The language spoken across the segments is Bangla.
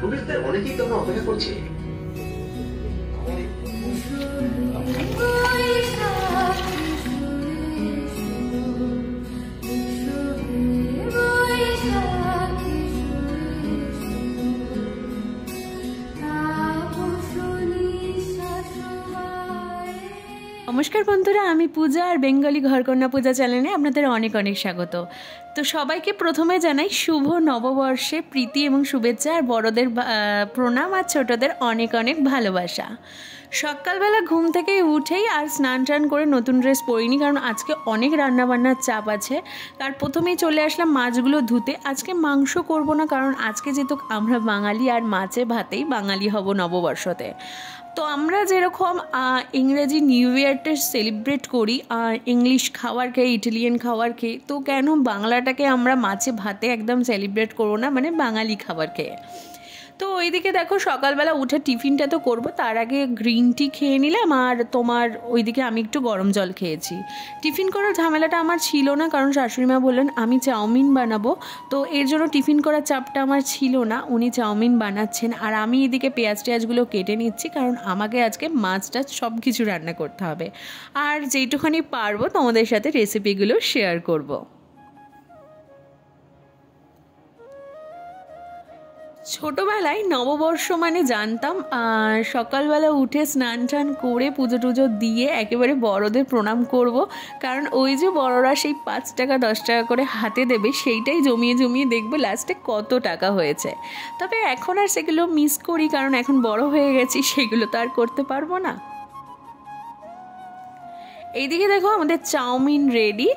প্রবেশদের অনেকেই তো আমরা অপেক্ষা করছি। নমস্কার বন্ধুরা, আমি পূজা আর বেঙ্গলি ঘরকন্যা পূজা চ্যানেলে আপনাদের অনেক অনেক স্বাগত। তো সবাইকে প্রথমে জানাই শুভ নববর্ষে প্রীতি এবং শুভেচ্ছা, আর বড়দের প্রণাম আর ছোটদের অনেক অনেক ভালোবাসা। সকালবেলা ঘুম থেকে উঠেই আর স্নান টান করে নতুন ড্রেস পরিনি, কারণ আজকে অনেক রান্নাবান্নার চাপ আছে। তার প্রথমেই চলে আসলাম মাছগুলো ধুতে। আজকে মাংস করব না, কারণ আজকে যেহেতু আমরা বাঙালি আর মাছে ভাতেই বাঙালি হব নববর্ষতে। তো আমরা যেরকম ইংরেজি নিউ ইয়ারটা সেলিব্রেট করি আর ইংলিশ খাবার খেয়ে, ইটালিয়ান খাবার খেয়ে, তো কেন বাংলাটাকে আমরা মাছে ভাতে একদম সেলিব্রেট করবো না, মানে বাঙালি খাবার খেয়ে। তো ওইদিকে দেখো সকালবেলা উঠে টিফিনটা তো করবো, তার আগে গ্রিন টি খেয়ে নিলাম, আর তোমার ওইদিকে আমি একটু গরম জল খেয়েছি। টিফিন করার ঝামেলাটা আমার ছিল না, কারণ শাশুড়িমা বললেন আমি চাউমিন বানাবো, তো এর জন্য টিফিন করার চাপটা আমার ছিল না। উনি চাউমিন বানাচ্ছেন আর আমি এদিকে পেঁয়াজ টেয়াজগুলো কেটে নিচ্ছি, কারণ আমাকে আজকে মাছ টাছ সব কিছু রান্না করতে হবে, আর যেইটুখানি পারবো তোমাদের সাথে রেসিপিগুলো শেয়ার করবো। ছোটোবেলায় নববর্ষ মানে জানতাম সকালবেলা উঠে স্নান টান করে পুজো টুজো দিয়ে একেবারে বড়দের প্রণাম করব, কারণ ওই যে বড়রা সেই 5 টাকা 10 টাকা করে হাতে দেবে, সেইটাই জমিয়ে জমিয়ে দেখবে লাস্টে কত টাকা হয়েছে। তবে এখন আর সেগুলো মিস করি, কারণ এখন বড় হয়ে গেছি, সেগুলো তো আর করতে পারবো না। এইদিকে দেখো আমাদের চাউমিন রেডি।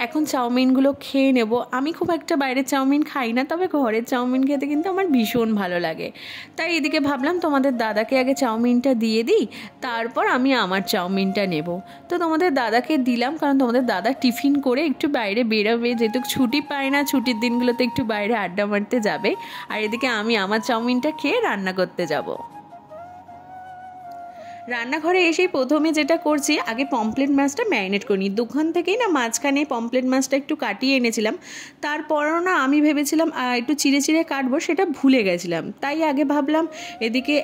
এখন চাউমিনগুলো খেয়ে নেব। আমি খুব একটা বাইরের চাউমিন খাই না, তবে ঘরের চাউমিন খেতে কিন্তু আমার ভীষণ ভালো লাগে। তাই এদিকে ভাবলাম তোমাদের দাদাকে আগে চাউমিনটা দিয়ে দিই, তারপর আমি আমার চাউমিনটা নেব। তো তোমাদের দাদাকে দিলাম, কারণ তোমাদের দাদা টিফিন করে একটু বাইরে বেরোবে, যেহেতু ছুটি পায় না, ছুটির দিনগুলোতে একটু বাইরে আড্ডা মারতে যাবে। আর এদিকে আমি আমার চাউমিনটা খেয়ে রান্না করতে যাব। রান্নাঘরে এসেই প্রথমে যেটা করছি, আগে পমফ্রেট মাছটা ম্যারিনেট করে নিই। দোকান থেকেই না মাঝখানে পমফ্রেট মাছটা একটু কাটিয়ে এনেছিলাম, তারপরও না আমি ভেবেছিলাম একটু চিড়ে চিড়ে কাটবো, সেটা ভুলে গেছিলাম। তাই আগে ভাবলাম এদিকে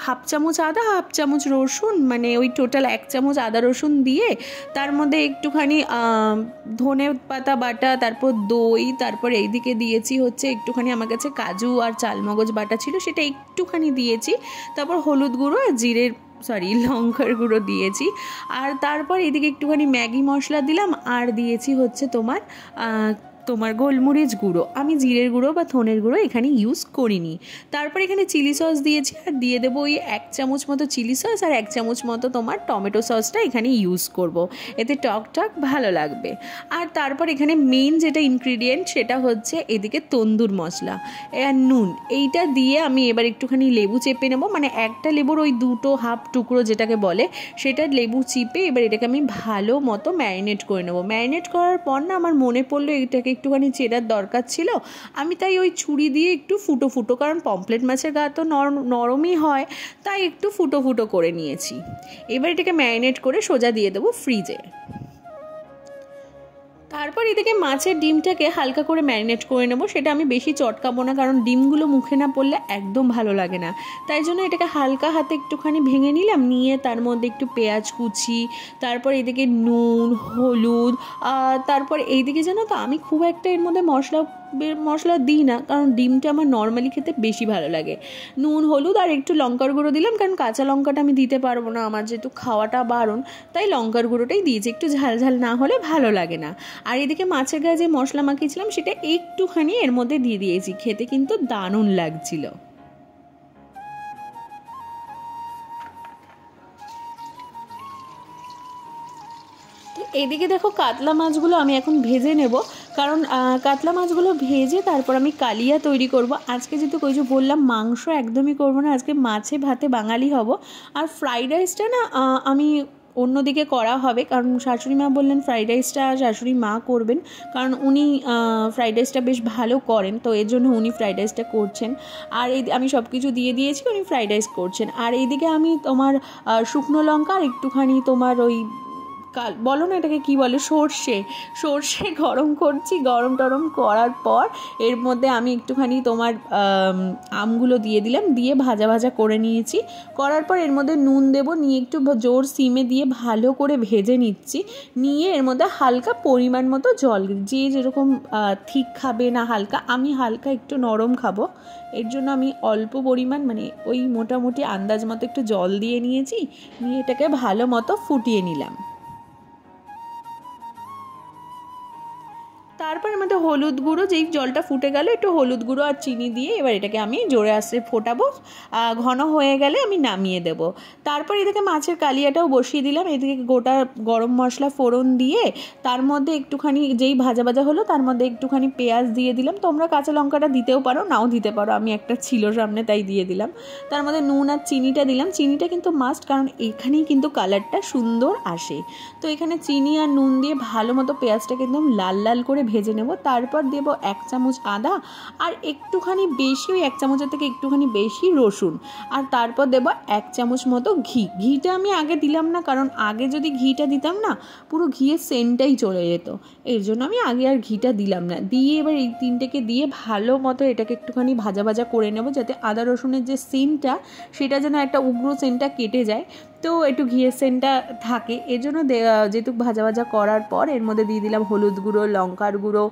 1/2 চামচ আদা, 1/2 চামচ রসুন, মানে ওই টোটাল 1 চামচ আদা রসুন দিয়ে তার মধ্যে একটুখানি ধনে পাতা বাটা, তারপর দই, তারপর এইদিকে দিয়েছি হচ্ছে একটুখানি আমার কাছে কাজু আর চালমগজ বাটা ছিল, সেটা একটুখানি দিয়েছি। তারপর হলুদ গুঁড়ো আর লঙ্কার গুঁড়ো দিয়েছি। আর তারপর এদিকে একটুখানি ম্যাগি মশলা দিলাম, আর দিয়েছি হচ্ছে তোমার গোলমরিচ গুঁড়ো। আমি জিরের গুঁড়ো বা ধনের গুঁড়ো এখানে ইউজ করিনি। তারপর এখানে চিলি সস দিয়েছি, আর দিয়ে দেবো ওই 1 চামচ মতো চিলি সস, আর 1 চামচ মতো তোমার টমেটো সসটা এখানে ইউজ করব, এতে টক ভালো লাগবে। আর তারপর এখানে মেইন যেটা ইনগ্রিডিয়েন্ট, সেটা হচ্ছে এদিকে তন্দুর মশলা আর নুন। এইটা দিয়ে আমি এবার একটুখানি লেবু চেপে নেবো, মানে একটা লেবুর ওই 2.5 টুকরো যেটাকে বলে, সেটা লেবু চিপে এবার এটাকে আমি ভালো মতো ম্যারিনেট করে নেবো। ম্যারিনেট করার পর না আমার মনে পড়লো এটাকে একটুখানি চেরার দরকার ছিল, আমি তাই ওই ছুরি দিয়ে একটু ফুটো ফুটো, কারণ পমফ্রেট মাছের গা তো নরমই হয়, তাই একটু ফুটো ফুটো করে নিয়েছি। এবার এটাকে ম্যারিনেট করে সোজা দিয়ে দেবো ফ্রিজে। তারপর এদিকে মাছের ডিমটাকে হালকা করে ম্যারিনেট করে নেবো। সেটা আমি বেশি চটকাবো না, কারণ ডিমগুলো মুখে না পড়লে একদম ভালো লাগে না। তাই জন্য এটাকে হালকা হাতে একটুখানি ভেঙে নিলাম, নিয়ে তার মধ্যে একটু পেঁয়াজ কুচি, তারপর এদিকে নুন, হলুদ, তারপর এইদিকে জানো তো আমি খুব একটা এর মধ্যে মশলা দিই না, কারণ ডিমটা আমার নর্মালি খেতে বেশি ভালো লাগে। নুন, হলুদ আর একটু লঙ্কার গুঁড়ো দিলাম, কারণ কাঁচা লঙ্কাটা আমি দিতে পারবো না, আমার যেহেতু খাওয়াটা বারণ, তাই লঙ্কার গুঁড়োটাই দিয়েছি। একটু ঝাল ঝাল না হলে ভালো লাগে না। আর এদিকে মাছের গায়ে যে মশলা মাখিয়েছিলাম সেটা একটুখানি এর মধ্যে দিয়ে দিয়েছি, খেতে কিন্তু দারুণ লাগছিল। এদিকে দেখো কাতলা মাছগুলো আমি এখন ভেজে নেব, কারণ কাতলা মাছগুলো ভেজে তারপর আমি কালিয়া তৈরি করব। আজকে যেহেতু কিছু বললাম মাংস একদমই করব না, আজকে মাছে ভাতে বাঙালি হব। আর ফ্রাইড রাইসটা না আমি অন্যদিকে করা হবে, কারণ শাশুড়ি মা বললেন ফ্রাইড রাইসটা শাশুড়ি মা করবেন, কারণ উনি ফ্রাইড রাইসটা বেশ ভালো করেন, তো এর জন্য উনি ফ্রাইড রাইসটা করছেন। আর আমি সব কিছু দিয়ে দিয়েছি, উনি ফ্রাইড রাইস করছেন। আর এইদিকে আমি তোমার শুকনো লঙ্কা আর একটুখানি তোমার ওই বলো না এটাকে কি বলে, সর্ষে গরম করছি। গরম টরম করার পর এর মধ্যে আমি একটুখানি তোমার আমগুলো দিয়ে দিলাম, দিয়ে ভাজা ভাজা করে নিয়েছি। করার পর এর মধ্যে নুন দেবো, নিয়ে একটু জোর সিমে দিয়ে ভালো করে ভেজে নিচ্ছি। নিয়ে এর মধ্যে হালকা পরিমাণ মতো জল, যে যেরকম ঠিক খাবে না হালকা, আমি হালকা একটু নরম খাবো, এর জন্য আমি অল্প পরিমাণ মানে ওই মোটামুটি আন্দাজ মতো একটু জল দিয়ে নিয়েছি। নিয়ে এটাকে ভালো মতো ফুটিয়ে নিলাম। তারপর এর মধ্যে হলুদ গুঁড়ো, যেই জলটা ফুটে গেল একটু হলুদ গুঁড়ো আর চিনি দিয়ে এবার এটাকে আমি জোরে আঁচে ফোটাবো। ঘন হয়ে গেলে আমি নামিয়ে দেব। তারপর এদিকে মাছের কালিয়াটাও বসিয়ে দিলাম। এদিকে গোটা গরম মশলা ফোড়ন দিয়ে তার মধ্যে একটুখানি যেই ভাজা ভাজা হলো তার মধ্যে একটুখানি পেঁয়াজ দিয়ে দিলাম। তোমরা কাঁচা লঙ্কাটা দিতেও পারো, নাও দিতে পারো, আমি একটা ছিল সামনে তাই দিয়ে দিলাম। তার মধ্যে নুন আর চিনিটা দিলাম। চিনিটা কিন্তু মাস্ট, কারণ এখানেই কিন্তু কালারটা সুন্দর আসে। তো এখানে চিনি আর নুন দিয়ে ভালো মতো পেঁয়াজটাকে একদম লাল লাল করে ভেজে নেব। তারপর দেব 1 চামচ আদা আর একটুখানি বেশি, ওই 1 চামচের থেকে একটুখানি বেশি রসুন। আর তারপর দেব 1 চামচ মতো ঘিটা আমি আগে দিলাম না, কারণ আগে যদি ঘিটা দিতাম না পুরো ঘিয়ের সেন্টটাই চলে যেত, এর জন্য আমি আগে আর ঘিটা দিলাম না। দিয়ে এবার এই তিনটেকে দিয়ে ভালো মতো এটাকে একটুখানি ভাজা ভাজা করে নেব, যাতে আদা রসুনের যে সেন্টটা সেটা যেন একটা উগ্র সেন্টটা কেটে যায়, তো একটু ঘিয়ের সেন্টটা থাকে, এর জন্য যেহেতু ভাজা ভাজা করার পর এর মধ্যে দিয়ে দিলাম হলুদ গুঁড়ো, লঙ্কার গুঁড়ো,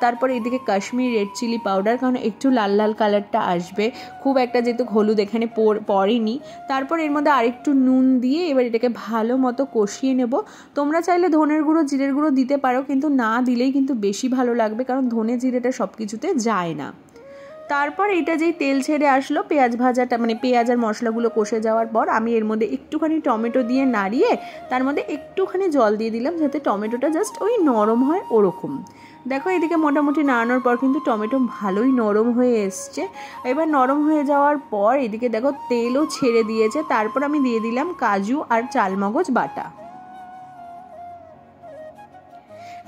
তারপর এদিকে কাশ্মীরি রেড চিলি পাউডার, কারণ একটু লাল লাল কালারটা আসবে, খুব একটা যেহেতু হলুদ এখানে পড়েনি। তারপর এর মধ্যে আরেকটু নুন দিয়ে এবার এটাকে ভালো মতো কষিয়ে নেব। তোমরা চাইলে ধনের গুঁড়ো জিরের গুঁড়ো দিতে পারো, কিন্তু না দিলেই কিন্তু বেশি ভালো লাগবে, কারণ ধনে জিরেটা সব কিছুতে যায় না। তারপর এটা যেই তেল ছেড়ে আসলো পেঁয়াজ ভাজাটা, মানে পেঁয়াজ আর মশলাগুলো কষে যাওয়ার পর আমি এর মধ্যে একটুখানি টমেটো দিয়ে নাড়িয়ে তার মধ্যে একটুখানি জল দিয়ে দিলাম, যাতে টমেটোটা জাস্ট ওই নরম হয় ওরকম। দেখো এদিকে মোটামুটি নাড়ানোর পর কিন্তু টমেটো ভালোই নরম হয়ে এসছে। এবার নরম হয়ে যাওয়ার পর এদিকে দেখো তেলও ছেড়ে দিয়েছে। তারপর আমি দিয়ে দিলাম কাজু আর চালমগজ বাটা।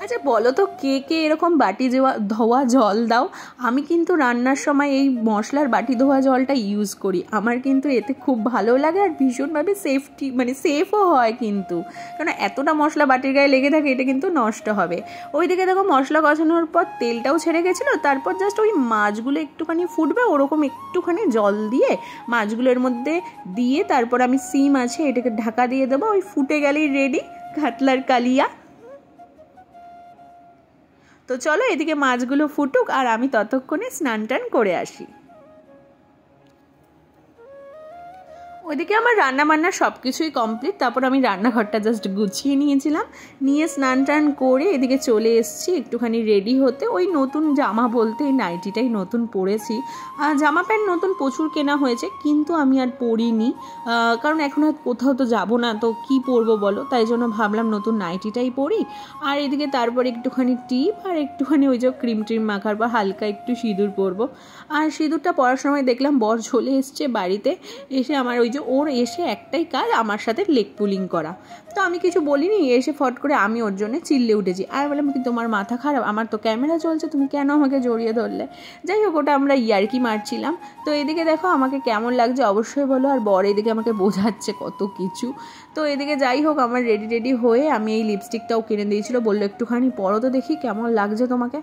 আচ্ছা বলো তো কে কে এরকম বাটি ধোয়া জল দাও? আমি কিন্তু রান্নার সময় এই মশলার বাটি ধোয়া জলটা ইউজ করি, আমার কিন্তু এতে খুব ভালো লাগে আর ভীষণভাবে সেফটি মানে সেফও হয় কিন্তু, কারণ এতটা মশলা বাটির গায়ে লেগে থাকে এটা কিন্তু নষ্ট হবে। ওইদিকে দেখো মশলা কষানোর পর তেলটাও ছেড়ে গেছিলো, তারপর জাস্ট ওই মাছগুলো একটুখানি ফুটবে ওরকম একটুখানি জল দিয়ে মাছগুলোর মধ্যে দিয়ে তারপর আমি সিম আছে এটাকে ঢাকা দিয়ে দেবো, ওই ফুটে গেলেই রেডি কাতলার কালিয়া। তো চলো এদিকে মাছগুলো ফুটুক আর আমি ততক্ষণে স্নান টান করে আসি। ওইদিকে আমার রান্না বান্না সব কিছুই কমপ্লিট। তারপর আমি রান্নাঘরটা জাস্ট গুছিয়ে নিয়েছিলাম, নিয়ে স্নান টান করে এদিকে চলে এসেছি একটুখানি রেডি হতে। ওই নতুন জামা বলতে এই নাইটিটাই নতুন পরেছি। জামা প্যান্ট নতুন প্রচুর কেনা হয়েছে, কিন্তু আমি আর পরিনি, কারণ এখন আর কোথাও তো যাবো না, তো কি পরবো বলো, তাই জন্য ভাবলাম নতুন নাইটিটাই পরি। আর এদিকে তারপর একটুখানি টিপ আর একটুখানি ওই যে ক্রিম ট্রিম মাখার পর হালকা একটু সিঁদুর পরবো। আর সিঁদুরটা পরার সময় দেখলাম বর চলে এসছে বাড়িতে, এসে আমার ওই যে ওর এসে একটাই কাজ আমার সাথে লেগ পুলিং করা। তো আমি কিছু বলিনি, এসে ফট করে আমি ওর জন্য চিল্লে উঠেছি। আর বললাম কি তোমার মাথা খারাপ, আমার তো ক্যামেরা চলছে, তুমি কেন আমাকে জড়িয়ে ধরলে? যাই হোক ওটা আমরা ইয়ার্কি মারছিলাম। তো এদিকে দেখো আমাকে কেমন লাগছে অবশ্যই বলো, আর বর এদিকে আমাকে বোঝাচ্ছে কত কিছু। তো এদিকে যাই হোক আমার রেডি হয়ে আমি এই লিপস্টিকটাও কিনে দিয়েছিল, বললো একটুখানি পরো তো দেখি কেমন লাগছে তোমাকে।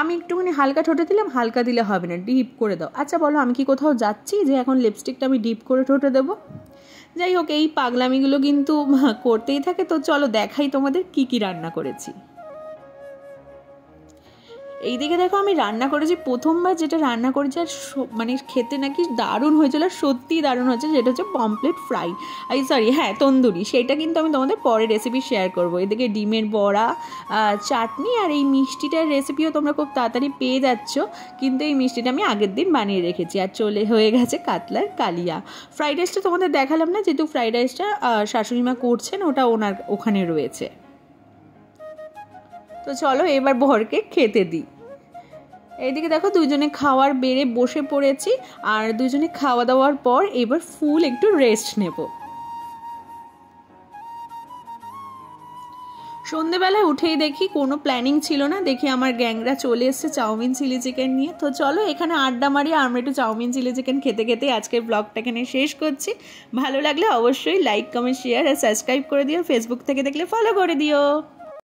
আমি একটুখানি হালকা ঠোঁটে দিলাম, হালকা দিলে হবে না, ডিপ করে দাও। আচ্ছা বলো আমি কি কোথাও যাচ্ছি যে এখন লিপস্টিকটা আমি ডিপ করে ঠোঁটে দেবো? যাই হোক এই পাগলামিগুলো কিন্তু করতেই থাকে। তো চলো দেখাই তোমাদের কি কি রান্না করেছি। এইদিকে দেখো আমি রান্না করেছি, প্রথমবার যেটা রান্না করেছি আর মানে খেতে নাকি দারুণ হয়েছিল, সত্যিই দারুণ হয়েছে, যেটা হচ্ছে পমফ্লেট ফ্রাই, তন্দুরি। সেটা কিন্তু আমি তোমাদের পরে রেসিপি শেয়ার করবো। এদিকে ডিমের বড়া, চাটনি আর এই মিষ্টিটার রেসিপিও তোমরা খুব তাড়াতাড়ি পেয়ে যাচ্ছ, কিন্তু এই মিষ্টিটা আমি আগের দিন বানিয়ে রেখেছি। আর হয়ে গেছে কাতলার কালিয়া। ফ্রাইড রাইসটা তোমাদের দেখালাম না, যেহেতু ফ্রাইড রাইসটা শাশুড়িমা করছেন, ওটা ওখানে রয়েছে। তো চলো এবার বরকে খেতে দিই। এইদিকে দেখো দুজনে খাওয়ার বেড়ে বসে পড়েছি, আর দুজনে খাওয়া দাওয়ার পর এবার ফুল একটু রেস্ট নেব। সন্ধেবেলায় উঠেই দেখি কোনো প্ল্যানিং ছিল না, দেখি আমার গ্যাংরা চলে এসছে চাউমিন চিলি চিকেন নিয়ে। তো চলো এখানে আড্ডা মারি, আমরা একটু চাউমিন চিলি চিকেন খেতে খেতে আজকের ব্লগটা এখানে শেষ করছি। ভালো লাগলে অবশ্যই লাইক কমেন্ট শেয়ার আর সাবস্ক্রাইব করে দিও, ফেসবুক থেকে দেখলে ফলো করে দিও।